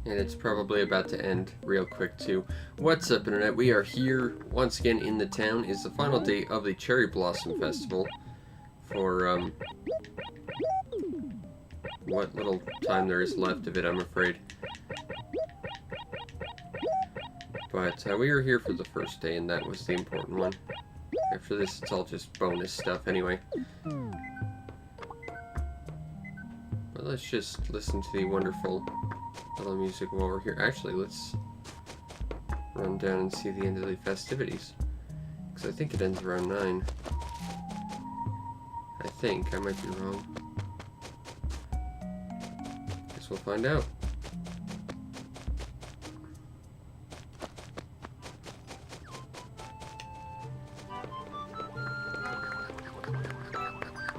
And it's probably about to end real quick too. What's up, Internet? We are here once again in the town. It's the final day of the Cherry Blossom Festival. For, what little time there is left of it, I'm afraid. But we were here for the first day, and that was the important one. After this, it's all just bonus stuff anyway. But let's just listen to the wonderful little music while we're here. Actually, let's run down and see the end of the festivities. Because I think it ends around 9. I think. I might be wrong. Guess we'll find out.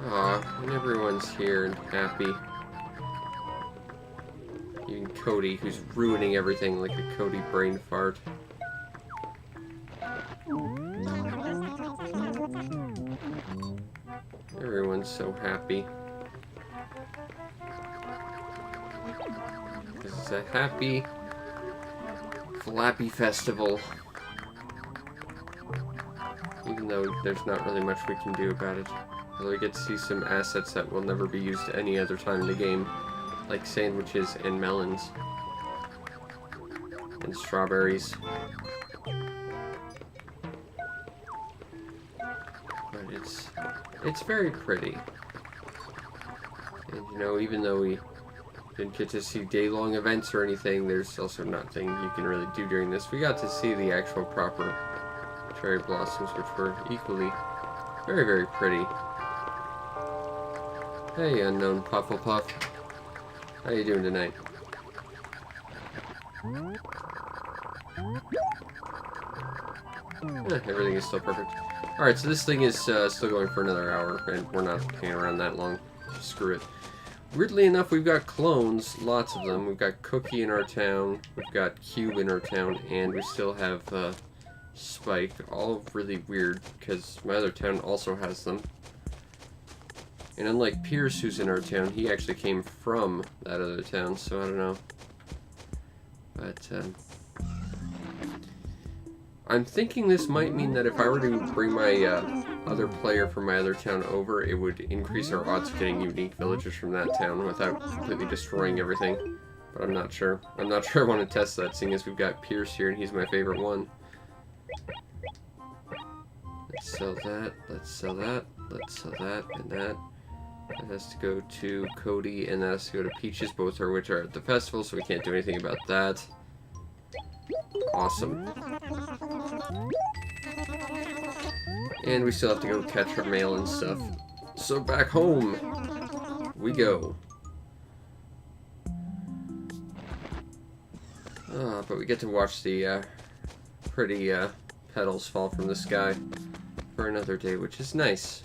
Aw, and everyone's here and happy. Even Cody, who's ruining everything like a Cody brain fart. Everyone's so happy. This is a happy, flappy festival. Even though there's not really much we can do about it. Although we get to see some assets that will never be used any other time in the game. Like sandwiches and melons. And strawberries. But it's very pretty. And you know, even though we didn't get to see day-long events or anything, there's also nothing you can really do during this. We got to see the actual proper cherry blossoms, which were equally very, very pretty. Hey, unknown Pufflepuff. How you doing tonight? Everything is still perfect. Alright, so this thing is still going for another hour, and we're not hanging around that long. Just screw it. Weirdly enough, we've got clones, lots of them. We've got Cookie in our town, we've got Cube in our town, and we still have Spike. All really weird, because my other town also has them. And unlike Pierce, who's in our town, he actually came from that other town, so I don't know. But, I'm thinking this might mean that if I were to bring my other player from my other town over, it would increase our odds of getting unique villagers from that town without completely destroying everything. But I'm not sure. I'm not sure I want to test that, seeing as we've got Pierce here, and he's my favorite one. Let's sell that, let's sell that, let's sell that, and that. That has to go to Cody, and that has to go to Peaches, both of which are at the festival, so we can't do anything about that. Awesome. And we still have to go catch our mail and stuff. So back home we go. But we get to watch the pretty petals fall from the sky for another day, which is nice.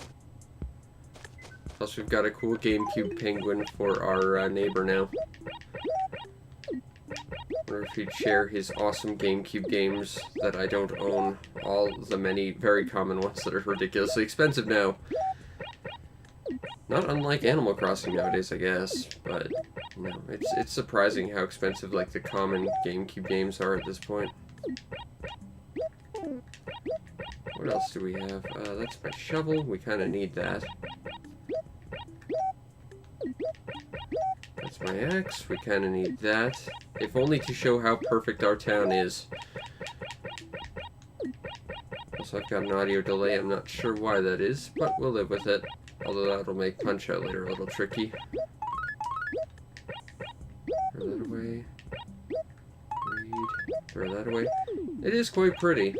Plus, we've got a cool GameCube penguin for our neighbor now. I wonder if he'd share his awesome GameCube games that I don't own. All the many very common ones that are ridiculously expensive now. Not unlike Animal Crossing nowadays, I guess. But, you know, it's surprising how expensive, like, the common GameCube games are at this point. What else do we have? That's my shovel. We kind of need that. That's my axe. We kind of need that. If only to show how perfect our town is. Also, I've got an audio delay. I'm not sure why that is, but we'll live with it. Although that'll make Punch-Out later a little tricky. Throw that away. Read. Throw that away. It is quite pretty.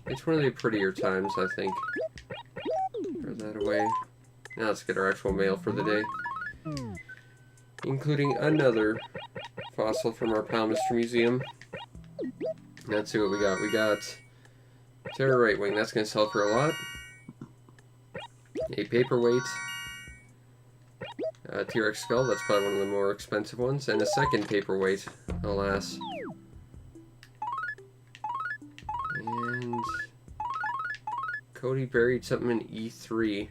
It's one of the prettier times, I think. Throw that away. Now let's get our actual mail for the day. Including another fossil from our Palmister Museum. Let's see what we got. We got Terra Right Wing. That's going to sell for a lot. A paperweight. T-Rex Skull. That's probably one of the more expensive ones. And a second paperweight. Alas. And Cody buried something in E3.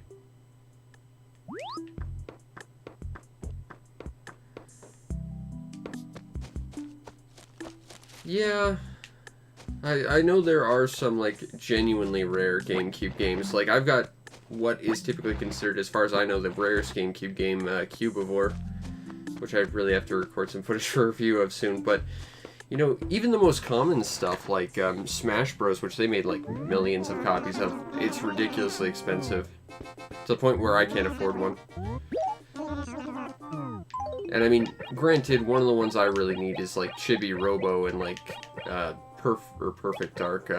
Yeah. I know there are some, like, genuinely rare GameCube games. Like, I've got what is typically considered, as far as I know, the rarest GameCube game, Cubivore, which I really have to record some footage for review of soon. But, you know, even the most common stuff, like Smash Bros., which they made, like, millions of copies of, it's ridiculously expensive. To the point where I can't afford one. And, I mean, granted, one of the ones I really need is, like, Chibi Robo and, like, Perfect Dark,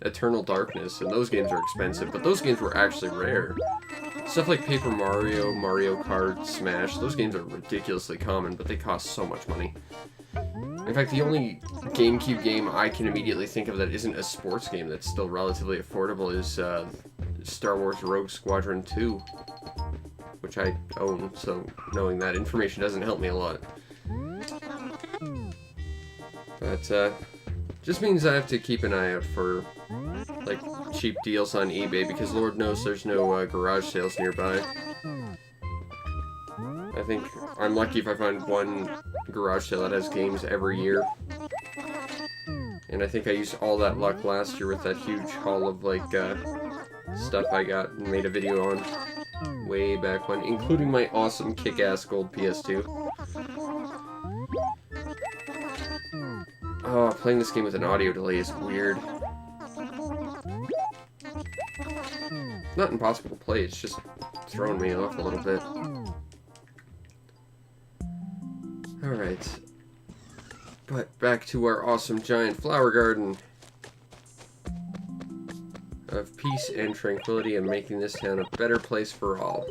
Eternal Darkness, and those games are expensive, but those games were actually rare. Stuff like Paper Mario, Mario Kart, Smash, those games are ridiculously common, but they cost so much money. In fact, the only GameCube game I can immediately think of that isn't a sports game that's still relatively affordable is Star Wars Rogue Squadron 2, which I own, so knowing that information doesn't help me a lot. But, just means I have to keep an eye out for, like, cheap deals on eBay, because Lord knows there's no garage sales nearby. I think I'm lucky if I find one garage sale that has games every year. And I think I used all that luck last year with that huge haul of, like, stuff I got and made a video on way back when, including my awesome kick-ass gold PS2. Oh, playing this game with an audio delay is weird. Not impossible to play, it's just throwing me off a little bit. Alright. But back to our awesome giant flower garden of peace and tranquility and making this town a better place for all.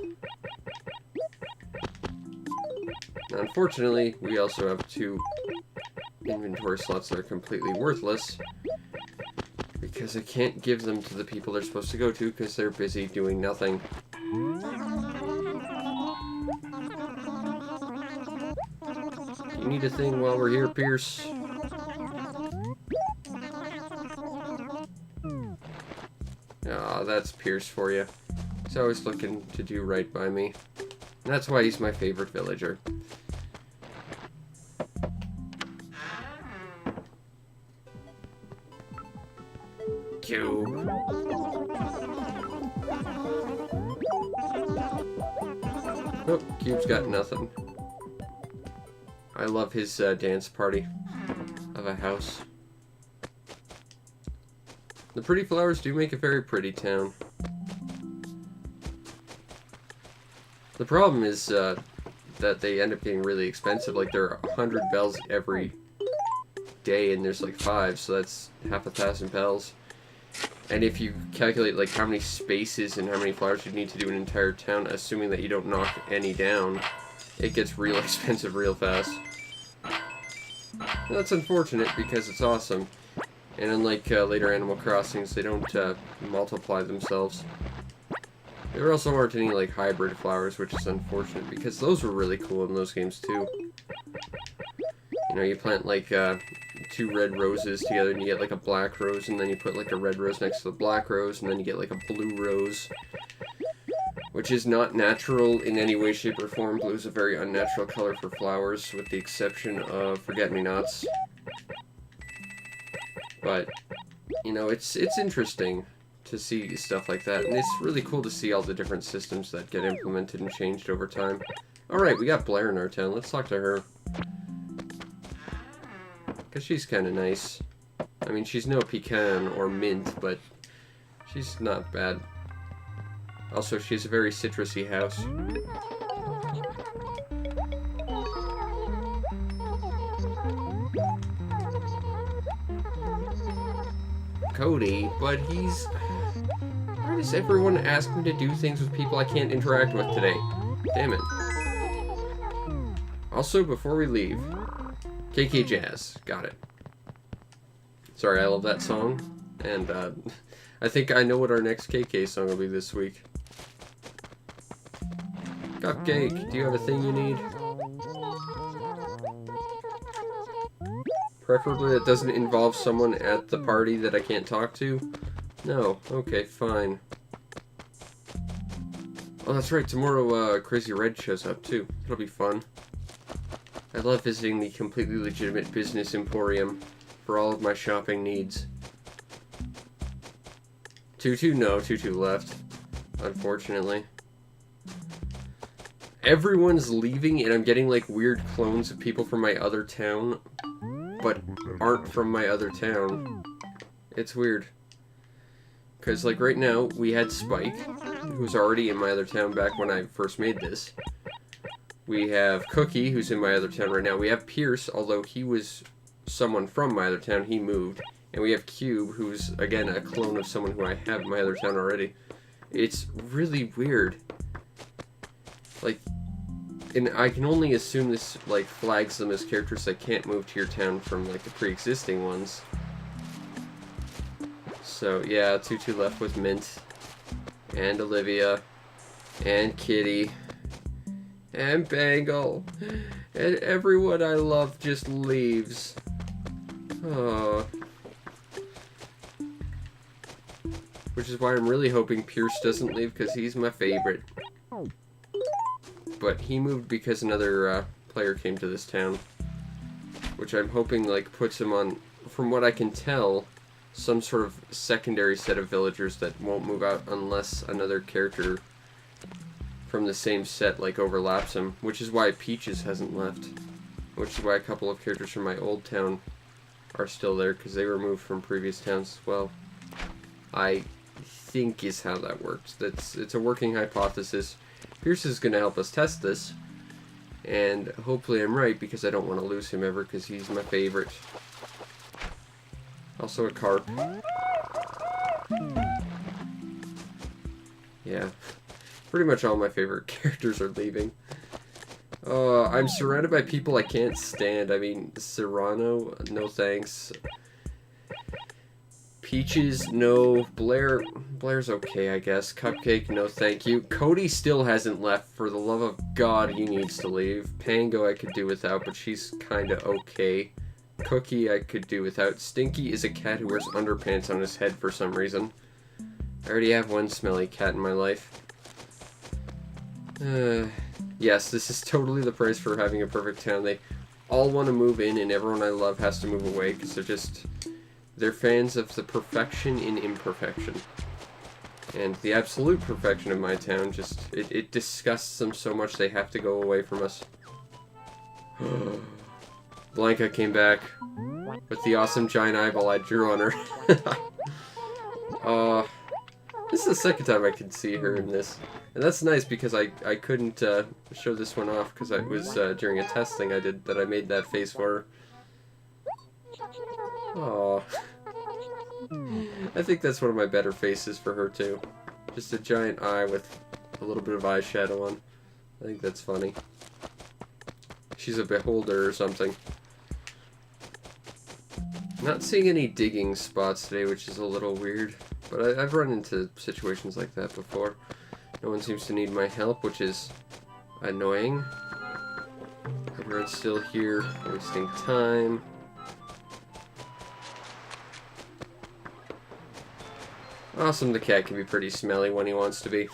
Now, unfortunately, we also have 2 inventory slots that are completely worthless because I can't give them to the people they're supposed to go to because they're busy doing nothing. You need a thing while we're here, Pierce? Ah, that's Pierce for you. He's always looking to do right by me. And that's why he's my favorite villager. Cube. Oh, Cube's got nothing. I love his dance party of a house. The pretty flowers do make a very pretty town. The problem is that they end up getting really expensive. Like, there are 100 bells every day, and there's like 5, so that's half 1,000 bells. And if you calculate like how many spaces and how many flowers you need to do an entire town, assuming that you don't knock any down, it gets real expensive real fast. That's unfortunate because it's awesome. And unlike later Animal Crossings, they don't multiply themselves. There also aren't any like hybrid flowers, which is unfortunate because those were really cool in those games too. You know, you plant like 2 red roses together and you get like a black rose, and then you put like a red rose next to the black rose, and then you get like a blue rose, which is not natural in any way, shape, or form. Blue is a very unnatural color for flowers, with the exception of forget-me-nots. But, you know, it's interesting to see stuff like that, and it's really cool to see all the different systems that get implemented and changed over time. Alright, we got Blair in our town. Let's talk to her. Because she's kind of nice. I mean, she's no pecan or mint, but she's not bad. Also, she has a very citrusy house. Cody, but he's... Why does everyone ask me to do things with people I can't interact with today? Damn it. Also, before we leave, KK Jazz. Got it. Sorry, I love that song. And, I think I know what our next KK song will be this week. Cupcake, do you have a thing you need? Preferably that doesn't involve someone at the party that I can't talk to? No. Okay, fine. Oh, that's right. Tomorrow, Crazy Red shows up, too. It'll be fun. I love visiting the completely legitimate business emporium for all of my shopping needs. Tutu? No, Tutu left. Unfortunately. Everyone's leaving, and I'm getting, like, weird clones of people from my other town, but aren't from my other town. It's weird. Because, like, right now, we had Spike, who's already in my other town back when I first made this. We have Cookie, who's in my other town right now. We have Pierce, although he was someone from my other town, he moved. And we have Cube, who's, again, a clone of someone who I have in my other town already. It's really weird. Like, and I can only assume this, like, flags them as characters that can't move to your town from, like, the pre-existing ones. So, yeah, Tutu left with Mint, and Olivia, and Kitty, and Bangle, and everyone I love just leaves. Oh. Which is why I'm really hoping Pierce doesn't leave, because he's my favorite. But he moved because another player came to this town. Which I'm hoping, like, puts him on, from what I can tell, some sort of secondary set of villagers that won't move out unless another character from the same set, like, overlaps him. Which is why Peaches hasn't left. Which is why a couple of characters from my old town are still there, because they were moved from previous towns as well. I think is how that works. It's a working hypothesis. Pierce is going to help us test this, and hopefully I'm right, because I don't want to lose him ever, because he's my favorite. Also a carp. Yeah, pretty much all my favorite characters are leaving. I'm surrounded by people I can't stand. I mean, Serrano, no thanks. Peaches, no. Blair's okay, I guess. Cupcake, no thank you. Cody still hasn't left. For the love of God, he needs to leave. Pango I could do without, but she's kinda okay. Cookie I could do without. Stinky is a cat who wears underpants on his head for some reason. I already have one smelly cat in my life. Yes, this is totally the price for having a perfect town. They all want to move in, and everyone I love has to move away, because they're fans of the perfection in imperfection. And the absolute perfection of my town it disgusts them so much they have to go away from us. Blanca came back with the awesome giant eyeball I drew on her. This is the second time I can see her in this. And that's nice, because I couldn't show this one off, because it was during a test thing I did that I made that face for her. Aww. I think that's one of my better faces for her, too. Just a giant eye with a little bit of eyeshadow on. I think that's funny. She's a beholder or something. Not seeing any digging spots today, which is a little weird. But I've run into situations like that before. No one seems to need my help, which is annoying. Everyone's still here, wasting time. Awesome, the cat can be pretty smelly when he wants to be.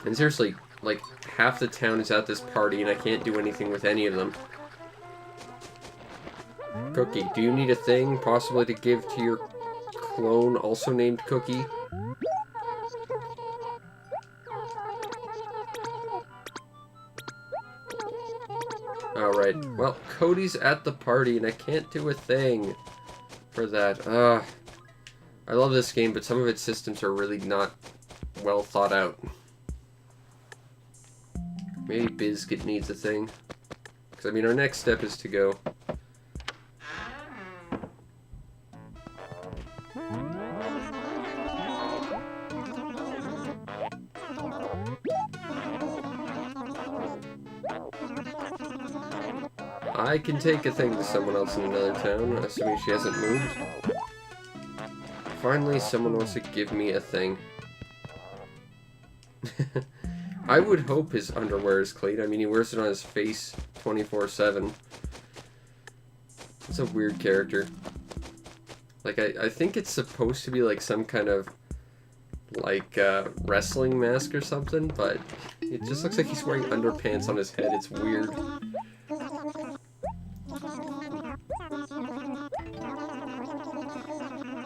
And seriously, like, half the town is at this party and I can't do anything with any of them. Cookie, do you need a thing possibly to give to your clone also named Cookie? Alright, well, Cody's at the party and I can't do a thing for that. I love this game, but some of its systems are really not well thought out. Maybe Biscuit needs a thing. Because, I mean, our next step is to go... I can take a thing to someone else in another town, assuming she hasn't moved. Finally, someone wants to give me a thing. I would hope his underwear is clean. I mean, he wears it on his face 24/7. It's a weird character. Like, I think it's supposed to be like some kind of, like, wrestling mask or something, but it just looks like he's wearing underpants on his head. It's weird.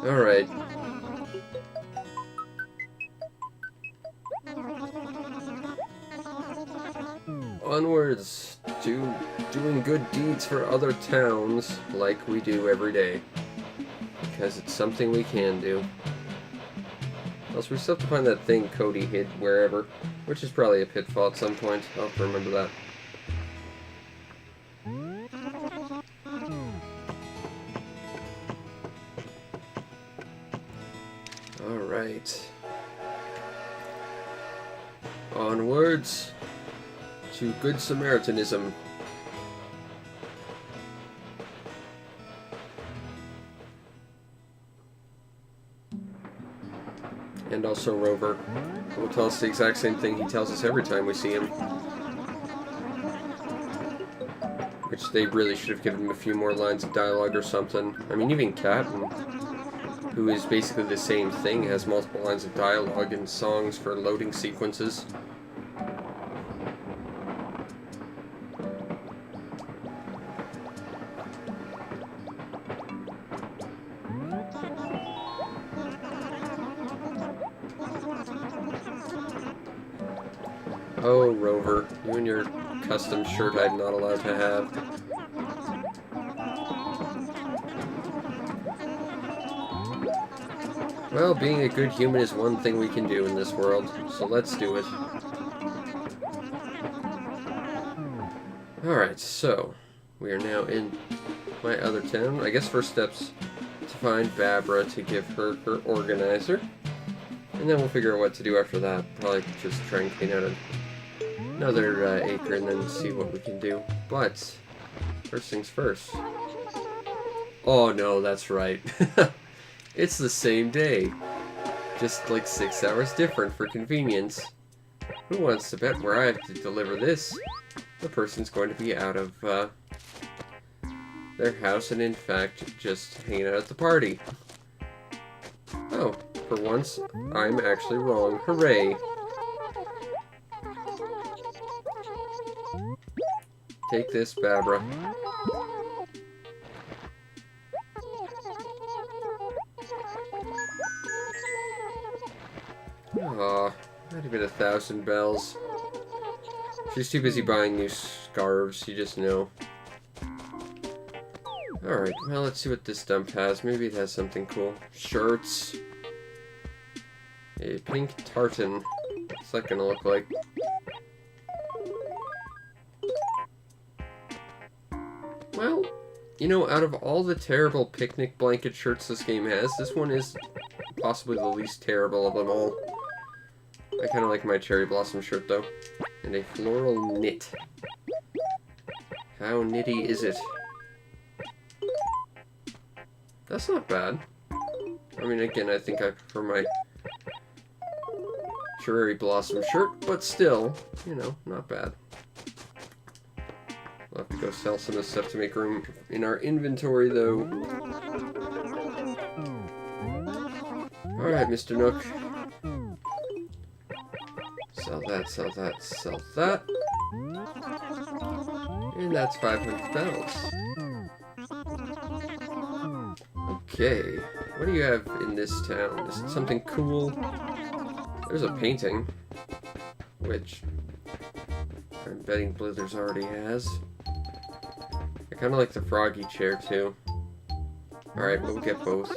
Alright. Onwards to doing good deeds for other towns like we do every day. Because it's something we can do. Also, we still have to find that thing Cody hid wherever, which is probably a pitfall at some point. I'll have to remember that. Alright. Onwards to Good Samaritanism. And also Rover, who will tell us the exact same thing he tells us every time we see him. Which they really should have given him a few more lines of dialogue or something. I mean, even Captain, who is basically the same thing, has multiple lines of dialogue and songs for loading sequences. Oh, Rover, you and your custom shirt I'm not allowed to have. Well, being a good human is one thing we can do in this world, so let's do it. Alright, so, we are now in my other town. I guess first step's to find Barbara to give her her organizer. And then we'll figure out what to do after that. Probably just try and clean out another acre and then see what we can do. But, first things first. Oh no, that's right. It's the same day. Just like 6 hours different for convenience. Who wants to bet where I have to deliver this? The person's going to be out of their house and in fact just hanging out at the party. Oh, for once, I'm actually wrong. Hooray! Take this, Barbara. Aw, not even 1,000 bells. She's too busy buying new scarves, you just know. Alright, well, let's see what this dump has. Maybe it has something cool. Shirts. A pink tartan. What's that gonna look like? Well, you know, out of all the terrible picnic blanket shirts this game has, this one is possibly the least terrible of them all. I kind of like my cherry blossom shirt, though. And a floral knit. How knitty is it? That's not bad. I mean, again, I think I prefer my cherry blossom shirt, but still, you know, not bad. We'll have to go sell some of this stuff to make room in our inventory, though. Alright, Mr. Nook. Sell that, sell that, sell that. And that's 500 bells. Okay, what do you have in this town? Is it something cool? There's a painting, which I'm betting Blithers already has. I kind of like the froggy chair, too. Alright, we'll get both.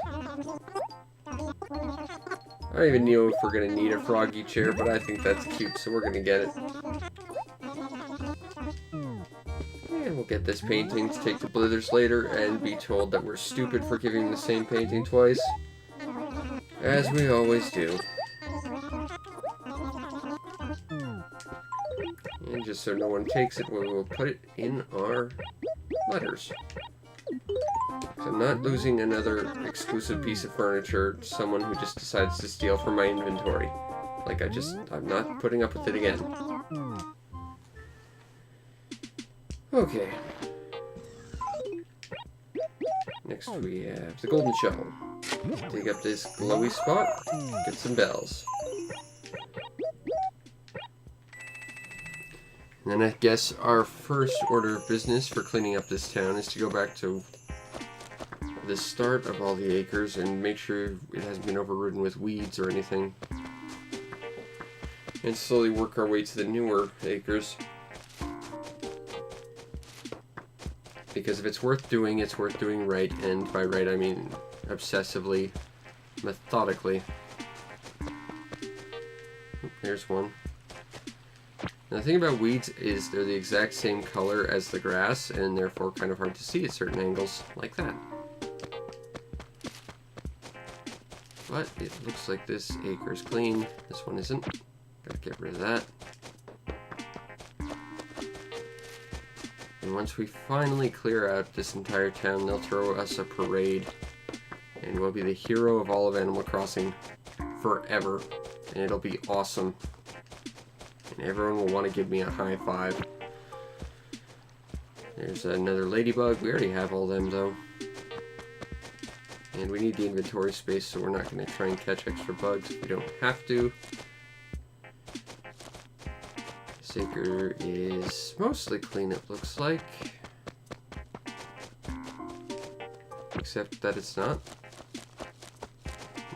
I don't even know if we're going to need a froggy chair, but I think that's cute, so we're going to get it. And we'll get this painting to take to Blithers later and be told that we're stupid for giving the same painting twice. As we always do. And just so no one takes it, we will put it in our letters. So I'm not losing another exclusive piece of furniture to someone who just decides to steal from my inventory. Like, I'm not putting up with it again. Okay. Next we have the golden shovel. Dig up this glowy spot, get some bells. And then I guess our first order of business for cleaning up this town is to go back to the start of all the acres and make sure it hasn't been overridden with weeds or anything. And slowly work our way to the newer acres. Because if it's worth doing right, and by right I mean obsessively, methodically. There's one. And the thing about weeds is they're the exact same color as the grass, and therefore kind of hard to see at certain angles, like that. But it looks like this acre is clean. This one isn't. Gotta get rid of that. And once we finally clear out this entire town, they'll throw us a parade. And we'll be the hero of all of Animal Crossing forever. And it'll be awesome. And everyone will want to give me a high five. There's another ladybug. We already have all them though. And we need the inventory space, so we're not going to try and catch extra bugs if we don't have to. This acre is mostly clean, it looks like. Except that it's not.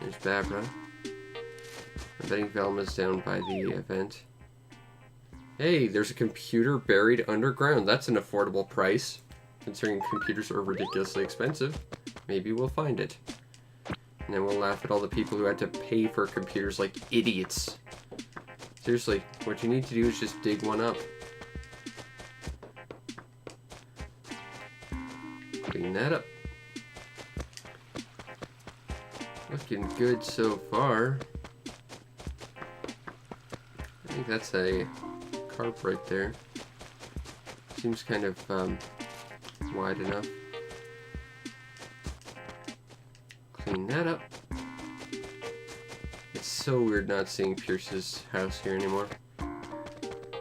There's Babra. I'm betting Velma's down by the event. Hey, there's a computer buried underground. That's an affordable price, considering computers are ridiculously expensive. Maybe we'll find it. And then we'll laugh at all the people who had to pay for computers like idiots. Seriously, what you need to do is just dig one up. Clean that up. Looking good so far. I think that's a carp right there. Seems kind of wide enough. Clean that up. It's so weird not seeing Pierce's house here anymore.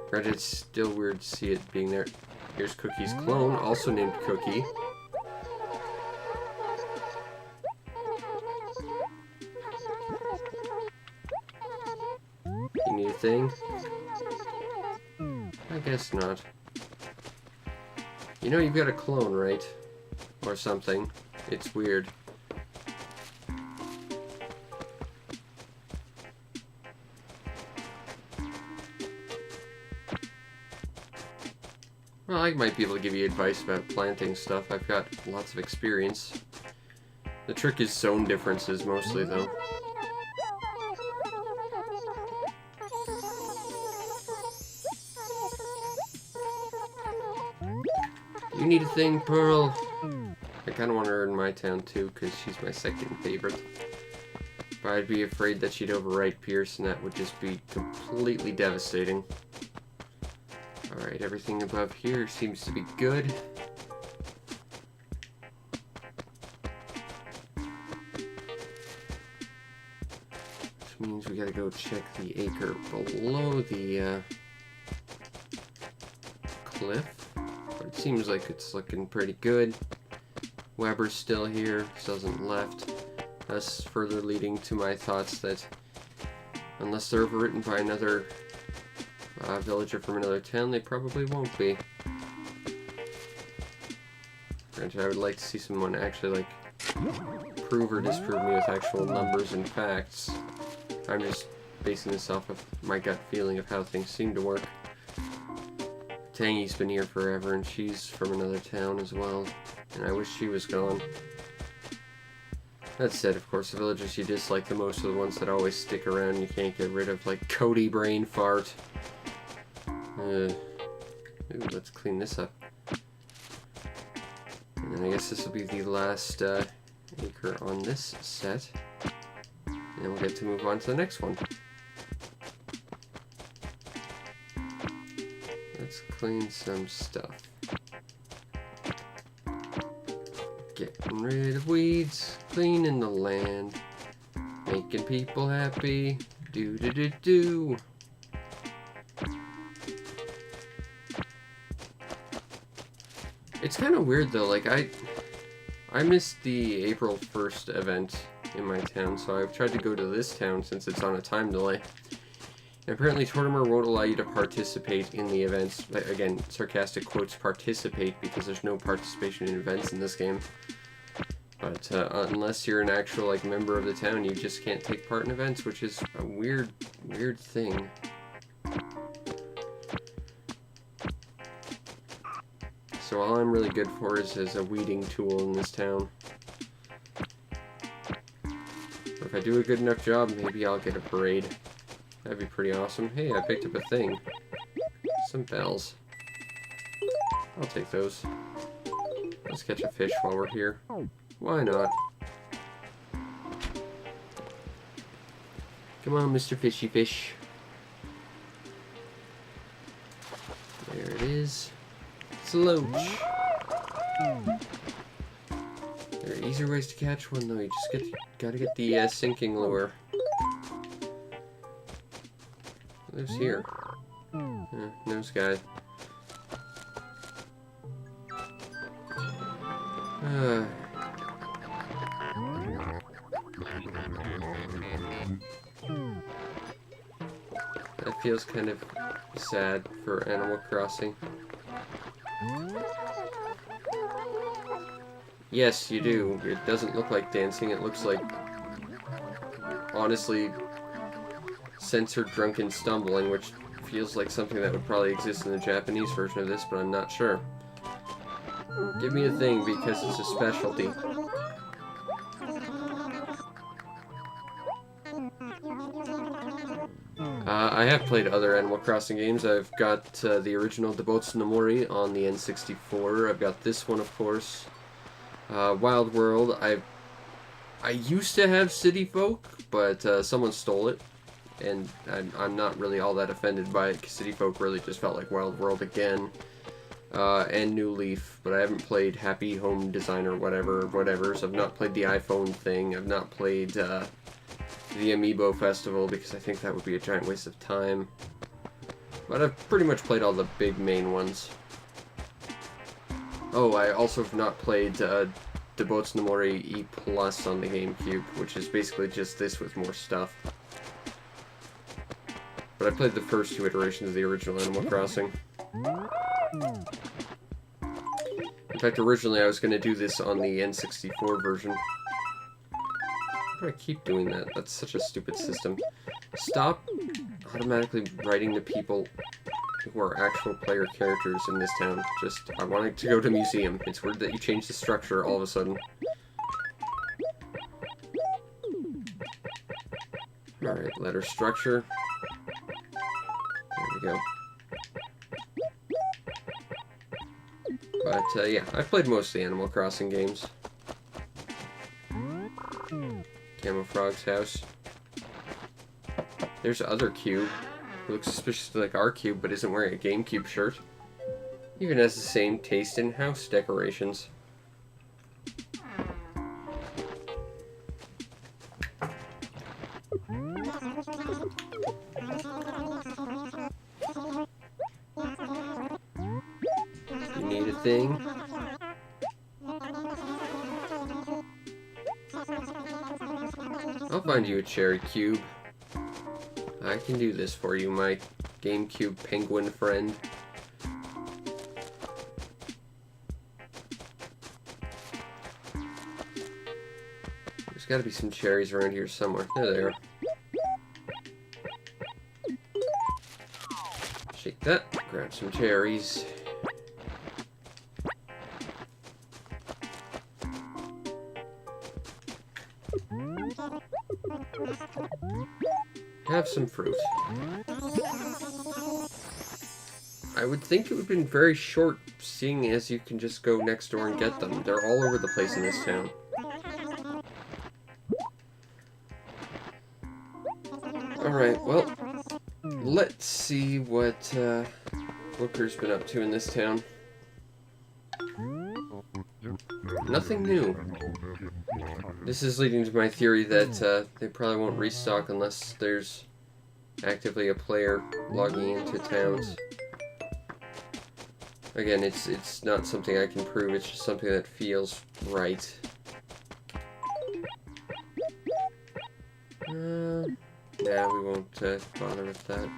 Granted, it's still weird to see it being there. Here's Cookie's clone, also named Cookie. You need a thing? I guess not. You know you've got a clone, right? Or something. It's weird. Well, I might be able to give you advice about planting stuff. I've got lots of experience. The trick is zone differences mostly, though. You need a thing, Pearl. I kind of want her in my town, too, because she's my second favorite. But I'd be afraid that she'd overwrite Pierce, and that would just be completely devastating. Alright, everything above here seems to be good. Which means we gotta go check the acre below the cliff. But it seems like it's looking pretty good. Weber's still here, still hasn't left. Thus further leading to my thoughts that unless they're overwritten by another villager from another town, they probably won't be. Granted, I would like to see someone actually, like, prove or disprove me with actual numbers and facts. I'm just basing this off of my gut feeling of how things seem to work. Tangy's been here forever, and she's from another town as well, and I wish she was gone. That said, of course, the villagers you dislike the most are the ones that always stick around and you can't get rid of, like Cody Brain Fart. Ooh, let's clean this up. And then I guess this will be the last acre on this set. And we'll get to move on to the next one. Let's clean some stuff. Getting rid of weeds, cleaning the land, making people happy, do-do-do-do. It's kind of weird though, like I missed the April 1st event in my town, so I've tried to go to this town since it's on a time delay. And apparently Tortimer won't allow you to participate in the events. Again, sarcastic quotes, participate, because there's no participation in events in this game. But unless you're an actual like member of the town, you just can't take part in events, which is a weird thing. So all I'm really good for is a weeding tool in this town. Or if I do a good enough job, maybe I'll get a parade. That'd be pretty awesome. Hey, I picked up a thing. Some bells. I'll take those. Let's catch a fish while we're here. Why not? Come on, Mr. Fishy Fish. There it is. It's a loach. There are easier ways to catch one, though. You just gotta get the sinking lure. Who's here? Nose guy. That feels kind of sad for Animal Crossing. Yes, you do. It doesn't look like dancing. It looks like, honestly, censored drunken stumbling, which feels like something that would probably exist in the Japanese version of this, but I'm not sure. Give me a thing because it's a specialty. I have played other Animal Crossing games. I've got the original Debotsu no Mori on the N64. I've got this one, of course. Wild World. I used to have City Folk, but someone stole it. And I'm not really all that offended by it, because City Folk really just felt like Wild World again. And New Leaf, but I haven't played Happy Home Designer, whatever. So I've not played the iPhone thing. I've not played the Amiibo Festival, because I think that would be a giant waste of time. But I've pretty much played all the big main ones. Oh, I also have not played Debotsu no Mori E Plus on the GameCube, which is basically just this with more stuff. But I played the first two iterations of the original Animal Crossing. In fact, originally I was going to do this on the N64 version. Why do I keep doing that? That's such a stupid system. Stop automatically writing the people who are actual player characters in this town. Just, I wanted to go to museum. It's weird that you change the structure all of a sudden. Alright, letter structure. There we go. But, yeah, I've played most of the Animal Crossing games. Camo Frog's house. There's other cube, who looks suspiciously like our cube, but isn't wearing a GameCube shirt. Even has the same taste in house decorations. You need a thing? I'll find you a cherry cube. I can do this for you, my GameCube penguin friend. There's gotta be some cherries around here somewhere. There they are. Shake that, grab some cherries. Have some fruit. I would think it would have been very short, seeing as you can just go next door and get them. They're all over the place in this town. Alright, well, let's see what Booker's been up to in this town. Nothing new. This is leading to my theory that they probably won't restock unless there's actively a player logging into towns. Again, it's not something I can prove, it's just something that feels right. Nah, we won't bother with that.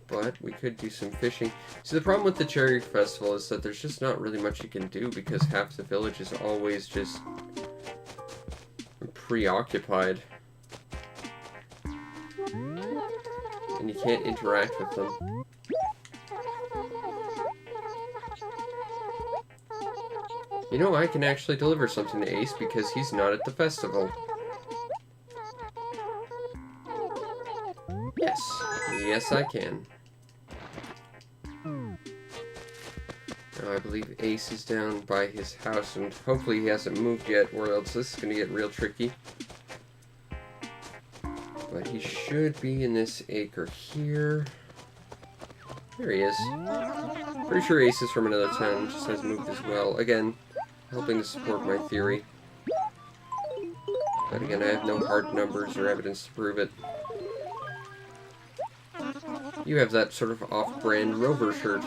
but we could do some fishing. See, the problem with the Cherry Festival is that there's just not really much you can do because half the village is always just preoccupied. And you can't interact with them. You know, I can actually deliver something to Ace because he's not at the festival. Yes. Yes, I can. Now, I believe Ace is down by his house, and hopefully he hasn't moved yet, or else this is going to get real tricky. But he should be in this acre here. There he is. Pretty sure Ace is from another town, just has moved as well. Again, helping to support my theory. But again, I have no hard numbers or evidence to prove it. You have that sort of off-brand Rover shirt.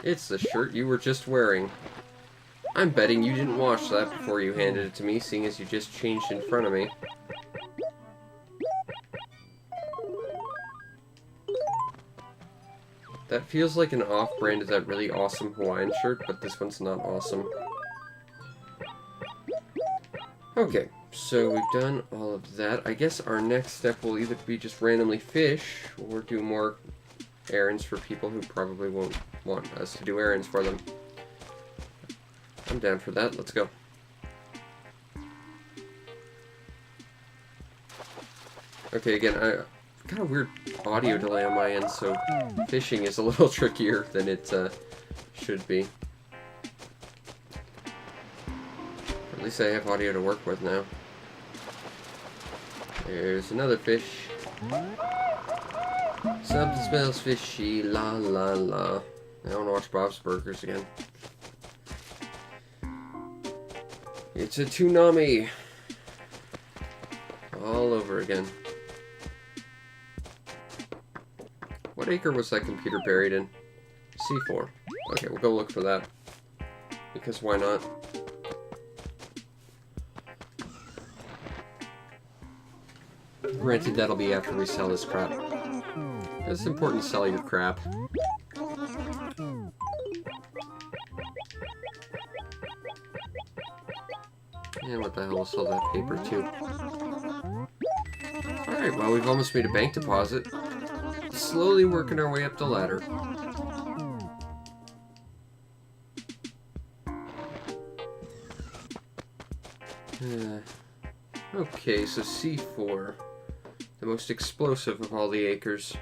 It's the shirt you were just wearing. I'm betting you didn't wash that before you handed it to me, seeing as you just changed in front of me. That feels like an off-brand of that really awesome Hawaiian shirt, but this one's not awesome. Okay, so we've done all of that. I guess our next step will either be just randomly fish, or do more errands for people who probably won't want us to do errands for them. I'm down for that. Let's go. Okay, again, I got a weird audio delay on my end, so fishing is a little trickier than it should be. At least I have audio to work with now. There's another fish. Something smells fishy, la la la. I want to watch Bob's Burgers again. It's a tsunami. All over again. What acre was that computer buried in? C4. Okay, we'll go look for that. Because why not? Granted, that'll be after we sell this crap. It's important to sell your crap. And what the hell, we'll sell that paper too. Alright, well, we've almost made a bank deposit. Slowly working our way up the ladder. Okay, so C4. The most explosive of all the acres.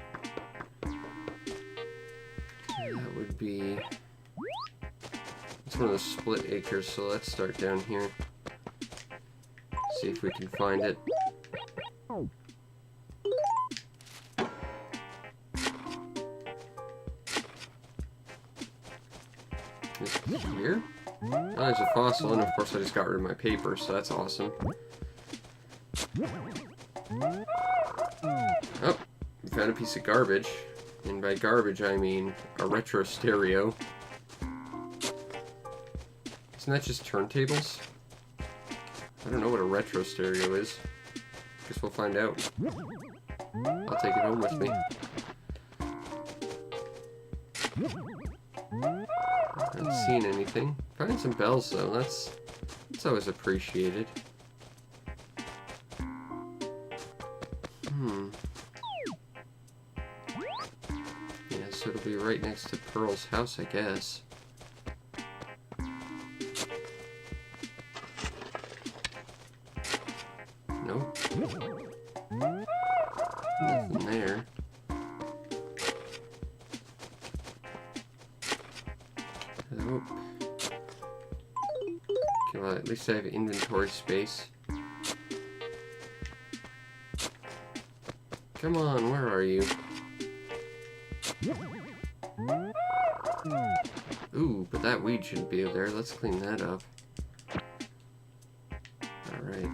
That would be... It's one of the split acres, so let's start down here. See if we can find it. Is it here? Oh, there's a fossil, and of course I just got rid of my paper, so that's awesome. Oh, we found a piece of garbage. And by garbage, I mean a retro stereo. Isn't that just turntables? I don't know what a retro stereo is. Guess we'll find out. I'll take it home with me. I haven't seen anything. Finding some bells though, that's always appreciated. Yeah, so it'll be right next to Pearl's house, I guess. Nope. Nothing there. Nope. Okay, well, at least I have inventory space. Come on, where are you? Ooh, but that weed shouldn't be there. Let's clean that up. Alright.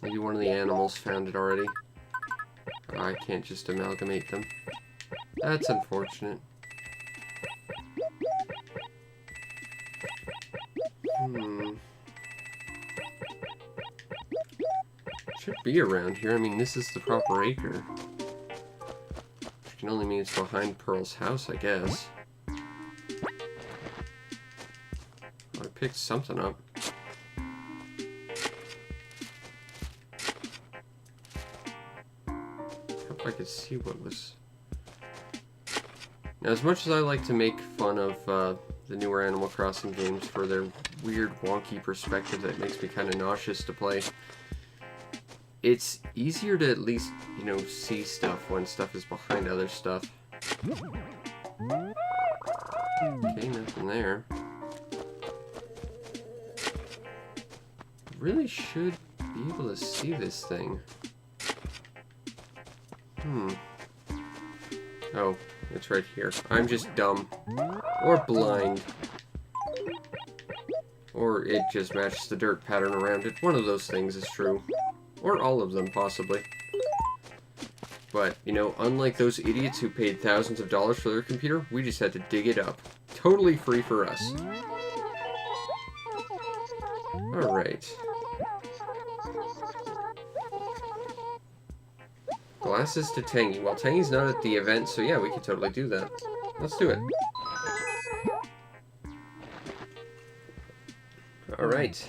Maybe one of the animals found it already. Oh, I can't just amalgamate them. That's unfortunate. should be around here. I mean, this is the proper acre. Which can only mean it's behind Pearl's house, I guess. I picked something up. Hope I could see what was... Now, as much as I like to make fun of the newer Animal Crossing games for their weird, wonky perspective that makes me kind of nauseous to play, it's easier to at least, you know, see stuff when stuff is behind other stuff. Okay, nothing there. Really should be able to see this thing. Oh, it's right here. I'm just dumb. Or blind. Or it just matches the dirt pattern around it. One of those things is true. Or all of them, possibly. But, you know, unlike those idiots who paid thousands of dollars for their computer, we just had to dig it up. Totally free for us. Alright. Glasses to Tangy. Well, Tangy's not at the event, so yeah, we could totally do that. Let's do it. Alright.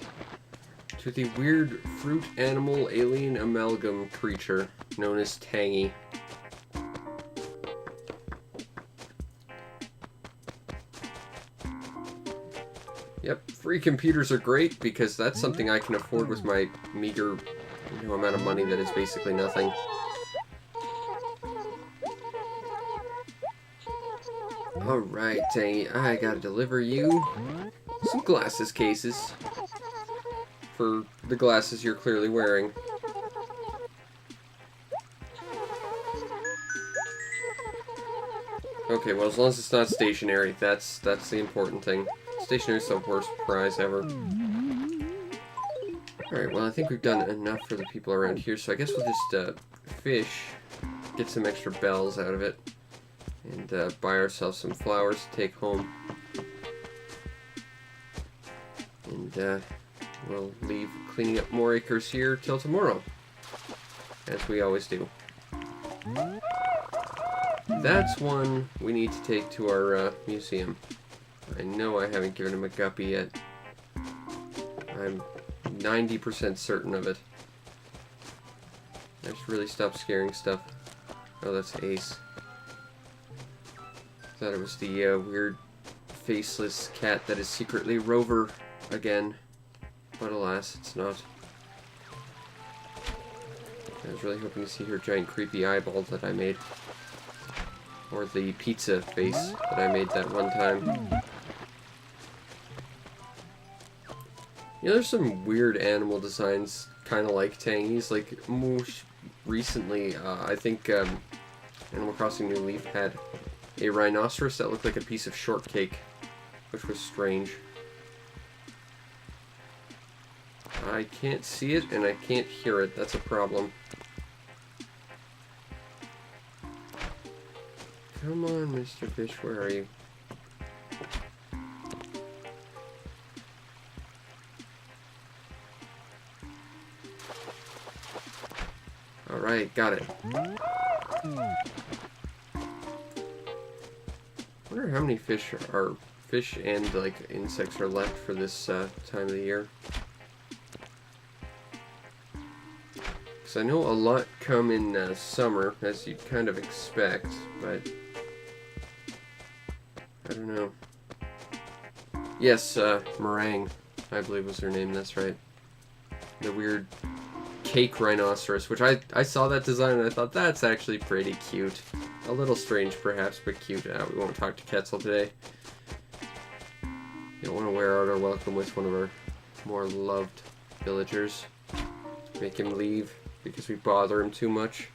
To the weird fruit animal alien amalgam creature known as Tangy. Yep, free computers are great because that's something I can afford with my meager, you know, amount of money that is basically nothing. Alright, Tangy, I gotta deliver you some glasses cases for the glasses you're clearly wearing. Okay, well, as long as it's not stationary, that's the important thing. Stationary's the worst prize ever. Alright, well, I think we've done enough for the people around here, so I guess we'll just fish, get some extra bells out of it, and buy ourselves some flowers to take home. And we'll leave cleaning up more acres here till tomorrow, as we always do. That's one we need to take to our museum. I know I haven't given him a guppy yet. I'm 90% certain of it. I should really stop scaring stuff. Oh, that's Ace. Thought it was the weird faceless cat that is secretly Rover again. But alas, it's not. I was really hoping to see her giant creepy eyeball that I made. Or the pizza face that I made that one time. You know, there's some weird animal designs kind of like Tangy's. Like, most recently, I think Animal Crossing New Leaf had a rhinoceros that looked like a piece of shortcake, which was strange. I can't see it, and I can't hear it. That's a problem. Come on, Mr. Fish, where are you? Alright, got it. I wonder how many fish and like insects are left for this time of the year. Because I know a lot come in summer, as you'd kind of expect, but I don't know. Yes, Meringue, I believe was her name, that's right. The weird cake rhinoceros, which I saw that design and I thought that's actually pretty cute. A little strange perhaps, but cute. We won't talk to Quetzal today. You don't want to wear out our welcome with one of our more loved villagers. Make him leave because we bother him too much.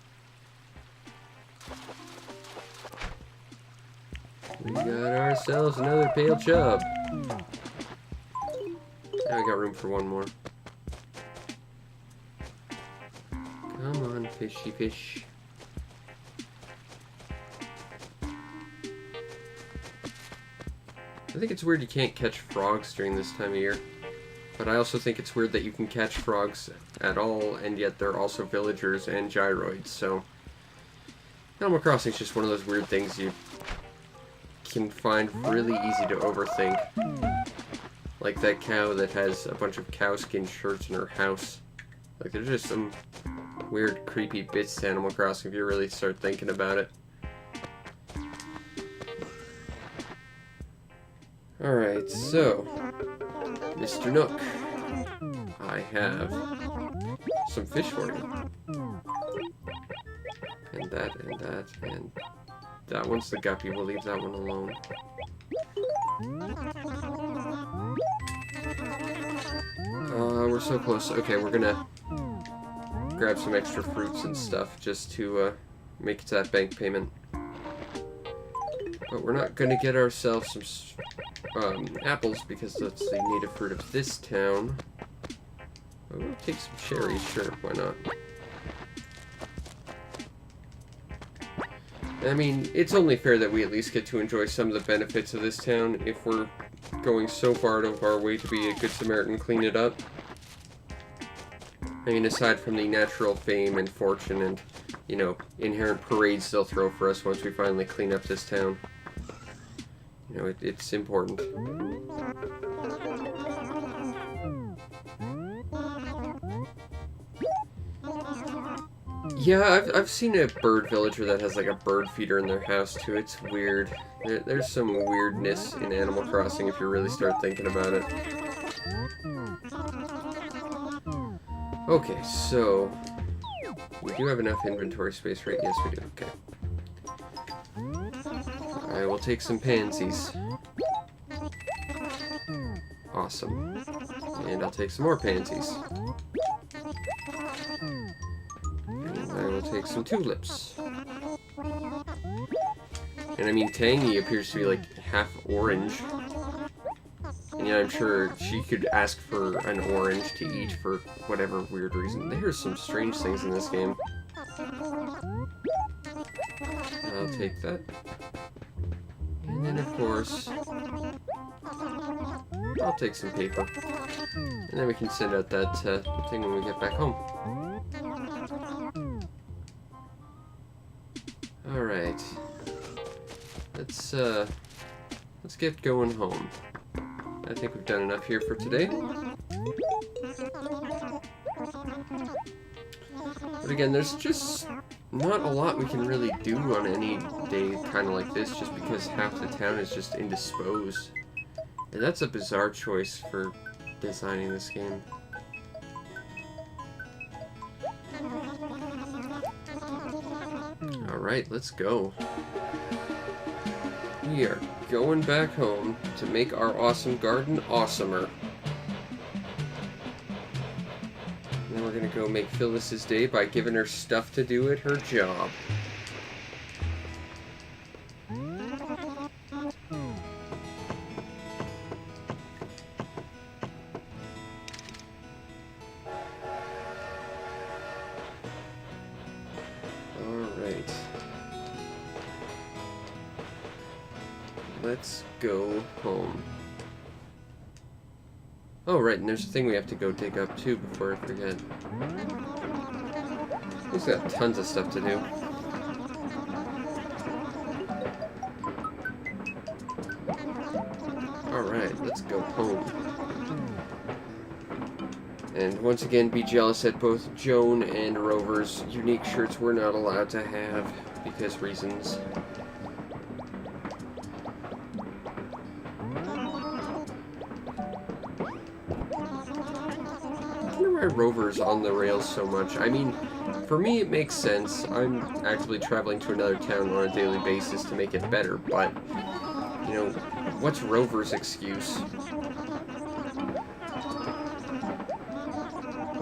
We got ourselves another pale chub. Now we got room for one more. Come on, fishy fish. I think it's weird you can't catch frogs during this time of year. But I also think it's weird that you can catch frogs at all, and yet they're also villagers and gyroids, so... Animal Crossing is just one of those weird things you can find really easy to overthink. Like that cow that has a bunch of cowskin shirts in her house. Like, there's just some weird, creepy bits to Animal Crossing if you really start thinking about it. Alright, so... Mr. Nook, I have some fish for you. And that, and that one's the guppy. We'll leave that one alone. We're so close. Okay, we're gonna grab some extra fruits and stuff just to make it to that bank payment. But we're not gonna get ourselves some apples because that's the native fruit of this town. But we'll take some cherries, sure, why not? I mean, it's only fair that we at least get to enjoy some of the benefits of this town if we're going so far out of our way to be a good Samaritan, clean it up. I mean, aside from the natural fame and fortune and, you know, inherent parades they'll throw for us once we finally clean up this town. You know, it's important. Yeah, I've seen a bird villager that has like a bird feeder in their house too. It's weird. There's some weirdness in Animal Crossing if you really start thinking about it. Okay, so we do have enough inventory space, right? Yes, we do. Okay. I will take some pansies. Awesome. And I'll take some more pansies. I will take some tulips. And I mean, Tangy appears to be like half orange. And yeah, I'm sure she could ask for an orange to eat for whatever weird reason. There's some strange things in this game. I'll take that. And then, of course, I'll take some paper. And then we can send out that thing when we get back home. Alright. Let's get going home. I think we've done enough here for today. But again, there's just not a lot we can really do on any day kind of like this, just because half the town is just indisposed. And that's a bizarre choice for designing this game. Alright, let's go. We are going back home to make our awesome garden awesomer. And then we're gonna go make Phyllis's day by giving her stuff to do at her job. Let's go home. Oh, right, and there's a thing we have to go dig up, too, before I forget. He's got tons of stuff to do. Alright, let's go home. And once again, be jealous that both Joan and Rover's unique shirts we're not allowed to have, because reasons. Rover's on the rails so much. I mean, for me it makes sense. I'm actively traveling to another town on a daily basis to make it better, but, you know, what's Rover's excuse?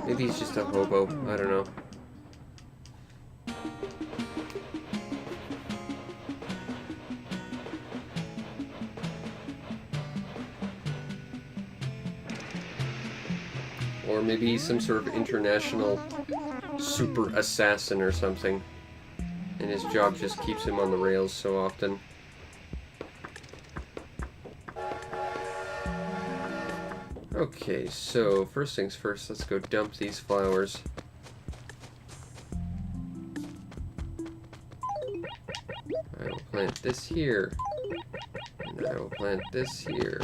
Maybe he's just a hobo. I don't know. Or maybe he's some sort of international super assassin or something. And his job just keeps him on the rails so often. Okay, so first things first, let's go dump these flowers. I will plant this here. And I will plant this here.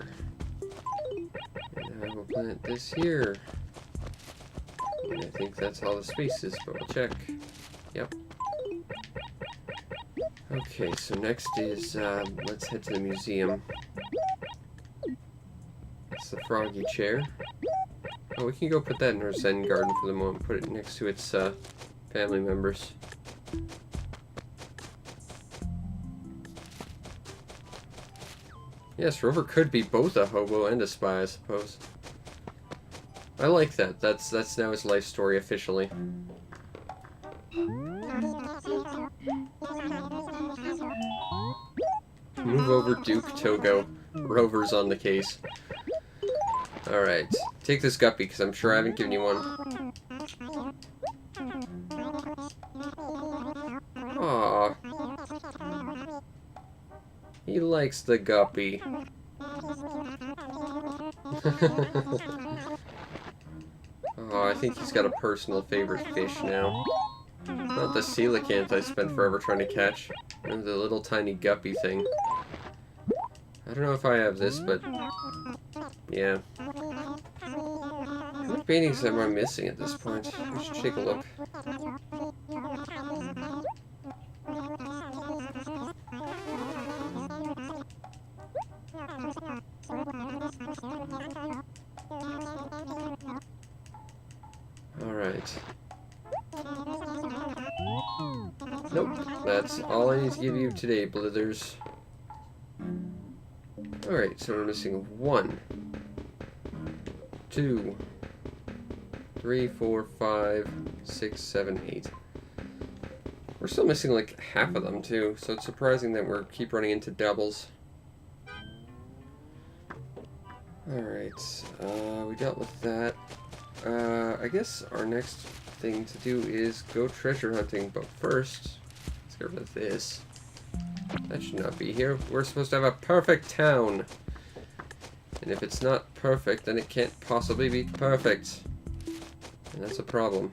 And I will plant this here. And I think that's all the spaces, but we'll check. Yep. Okay, so next is, let's head to the museum. It's the froggy chair. Oh, we can go put that in our Zen garden for the moment. Put it next to its, family members. Yes, Rover could be both a hobo and a spy, I suppose. I like that. That's now his life story officially. Move over, Duke, Togo. Rover's on the case. Alright. Take this guppy, because I'm sure I haven't given you one. Aww. He likes the guppy. Oh, I think he's got a personal favorite fish now. Not the coelacanth I spent forever trying to catch. And the little tiny guppy thing. I don't know if I have this, but yeah. How many paintings am I missing at this point? I should take a look. Alright. Nope, that's all I need to give you today, Blithers. Alright, so we're missing 1, 2, 3, 4, 5, 6, 7, 8. We're still missing like half of them too, so it's surprising that we keep running into doubles. Alright, we dealt with that. I guess our next thing to do is go treasure hunting, but first, let's get rid of this. That should not be here. We're supposed to have a perfect town. And if it's not perfect, then it can't possibly be perfect. And that's a problem.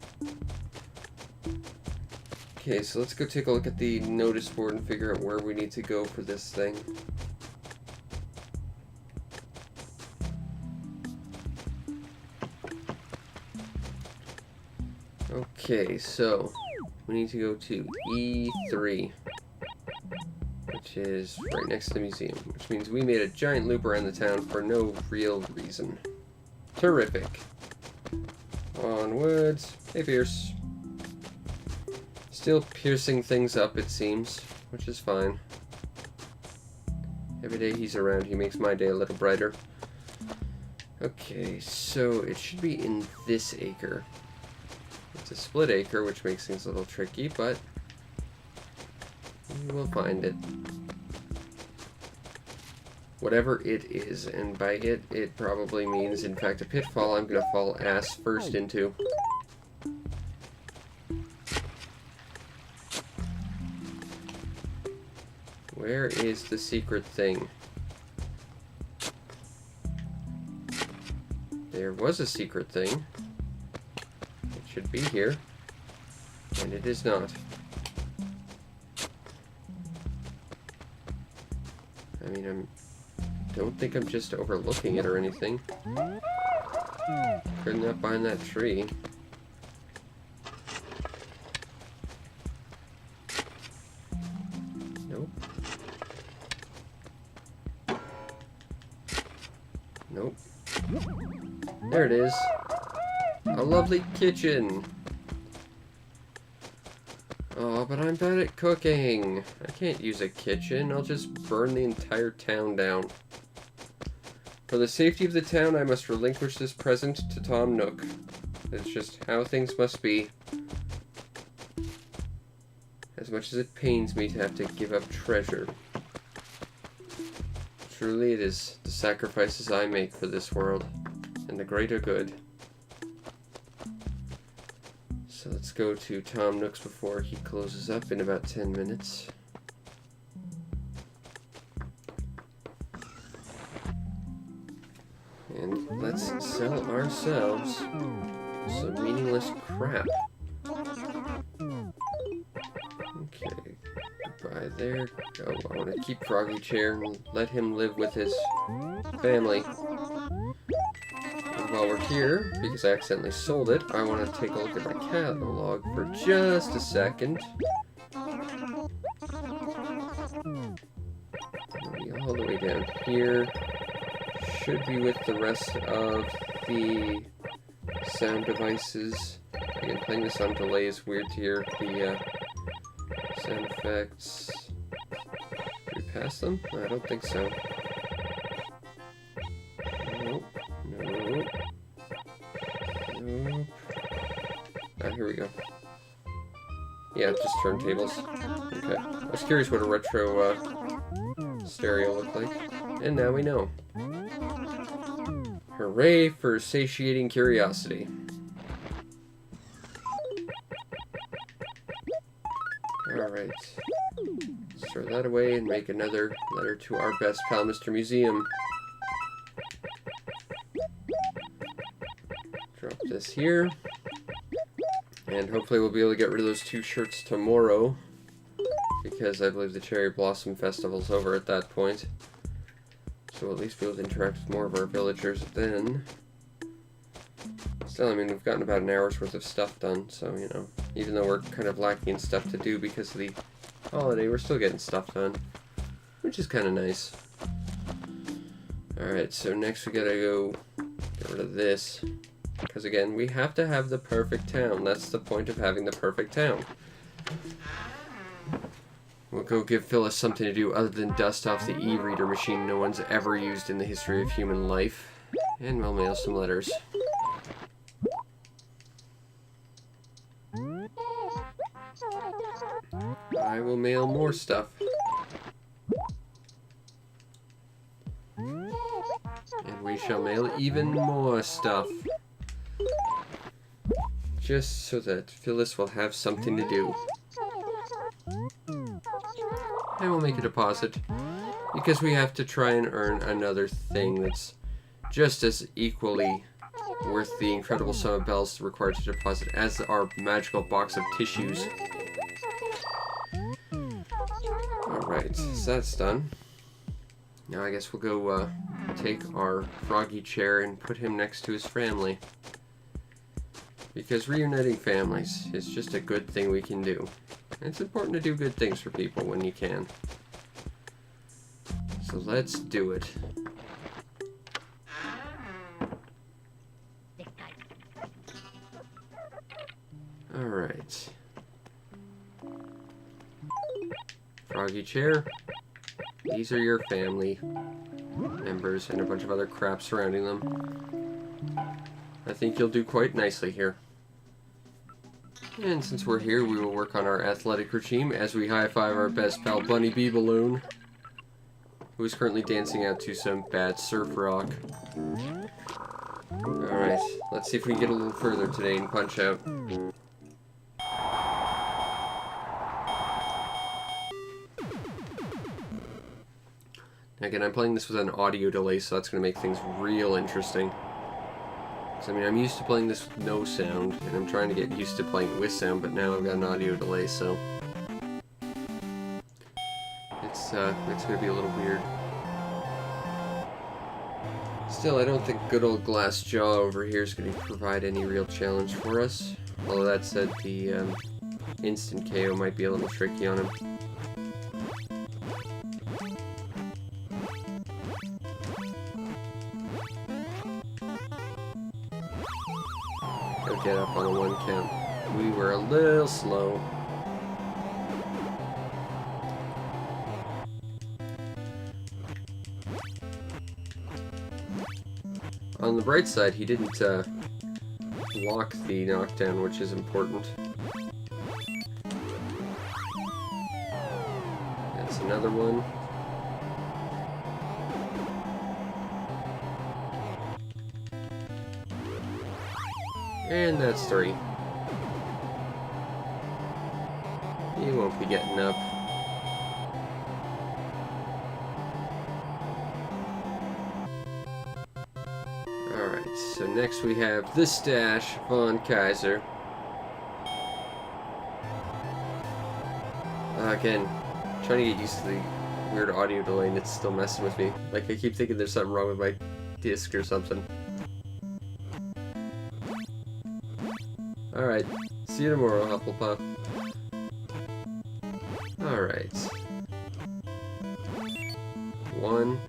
Okay, so let's go take a look at the notice board and figure out where we need to go for this thing. Okay, so we need to go to E3, which is right next to the museum, which means we made a giant loop around the town for no real reason. Terrific. Onwards. Hey, Pierce. Still piercing things up, it seems, which is fine. Every day he's around, he makes my day a little brighter. Okay, so it should be in this acre. It's a split acre, which makes things a little tricky, but we'll find it. Whatever it is, and by it, it probably means, in fact, a pitfall I'm gonna fall ass first into. Where is the secret thing? There was a secret thing. Should be here, and it is not. I mean, don't think I'm just overlooking it or anything. Could not find that tree. Nope. Nope. There it is. A lovely kitchen. Oh, but I'm bad at cooking. I can't use a kitchen. I'll just burn the entire town down. For the safety of the town, I must relinquish this present to Tom Nook. That's just how things must be. As much as it pains me to have to give up treasure. Truly, it is the sacrifices I make for this world and the greater good. So let's go to Tom Nook's before he closes up in about 10 minutes. And let's let's sell ourselves some meaningless crap. Okay, goodbye there. Oh, I want to keep Froggy Chair and let him live with his family. And while we're here, because I accidentally sold it, I want to take a look at my catalog for just a second. All the way down here. Should be with the rest of the sound devices. Again, playing this on delay is weird to hear the sound effects. Did we pass them? I don't think so. Nope. Nope. Nope. Ah, here we go. Yeah, just turntables. Okay. I was curious what a retro stereo looked like. And now we know. Hooray for satiating curiosity. Alright. Let's throw that away and make another letter to our best pal, Mr. Museum. Drop this here. And hopefully we'll be able to get rid of those 2 shirts tomorrow. Because I believe the Cherry Blossom Festival's over at that point. So we'll at least be able to interact with more of our villagers then. Still, I mean, we've gotten about an hour's worth of stuff done, so, you know, even though we're kind of lacking in stuff to do because of the holiday, we're still getting stuff done, which is kind of nice. Alright, so next we gotta go get rid of this, because again, we have to have the perfect town. That's the point of having the perfect town. We'll go give Phyllis something to do other than dust off the e-reader machine no one's ever used in the history of human life. And we'll mail some letters. I will mail more stuff. And we shall mail even more stuff. Just so that Phyllis will have something to do. And we'll make a deposit, because we have to try and earn another thing that's just as equally worth the incredible sum of bells required to deposit as our magical box of tissues. Alright, so that's done. Now I guess we'll go take our Froggy Chair and put him next to his family. Because reuniting families is just a good thing we can do. It's important to do good things for people when you can. So let's do it. Alright. Froggy Chair. These are your family members and a bunch of other crap surrounding them. I think you'll do quite nicely here. And since we're here, we will work on our athletic regime as we high-five our best pal, Bunny Bee Balloon, who is currently dancing out to some bad surf rock. Alright, let's see if we can get a little further today and punch out. Again, I'm playing this with an audio delay, so that's going to make things real interesting. I mean, I'm used to playing this with no sound, and I'm trying to get used to playing it with sound, but now I've got an audio delay, so it's going to be a little weird. Still, I don't think good old Glass Jaw over here is going to provide any real challenge for us. Although that said, the instant KO might be a little tricky on him. Get up on a 1 count. We were a little slow. On the bright side, he didn't block the knockdown, which is important. That's another one. And that's 3. He won't be getting up. Alright. next we have the Stash von Kaiser. Again, trying to get used to the weird audio delay and it's still messing with me. Like, I keep thinking there's something wrong with my disc or something. Alright, see you tomorrow, Hufflepuff. Alright. 1.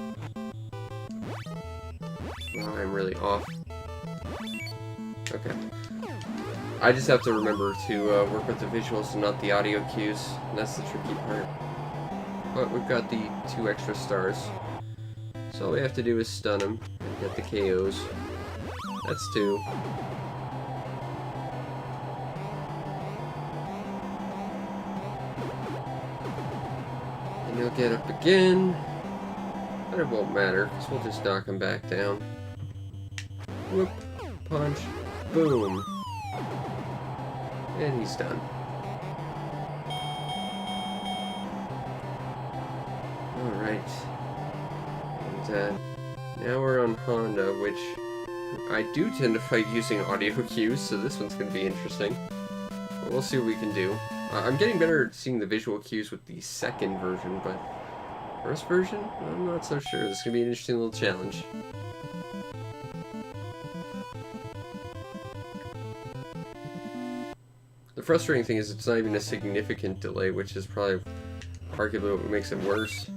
Wow, I'm really off. Okay. I just have to remember to work with the visuals and not the audio cues, and that's the tricky part. But we've got the 2 extra stars. So all we have to do is stun him and get the KOs. That's 2. And he'll get up again. But it won't matter, because we'll just knock him back down. Whoop, punch, boom. And he's done. Alright. And now we're on Honda, which I do tend to fight using audio cues, so this one's going to be interesting. But we'll see what we can do. I'm getting better at seeing the visual cues with the second version, but first version? I'm not so sure. This is going to be an interesting little challenge. The frustrating thing is it's not even a significant delay, which is probably arguably what makes it worse.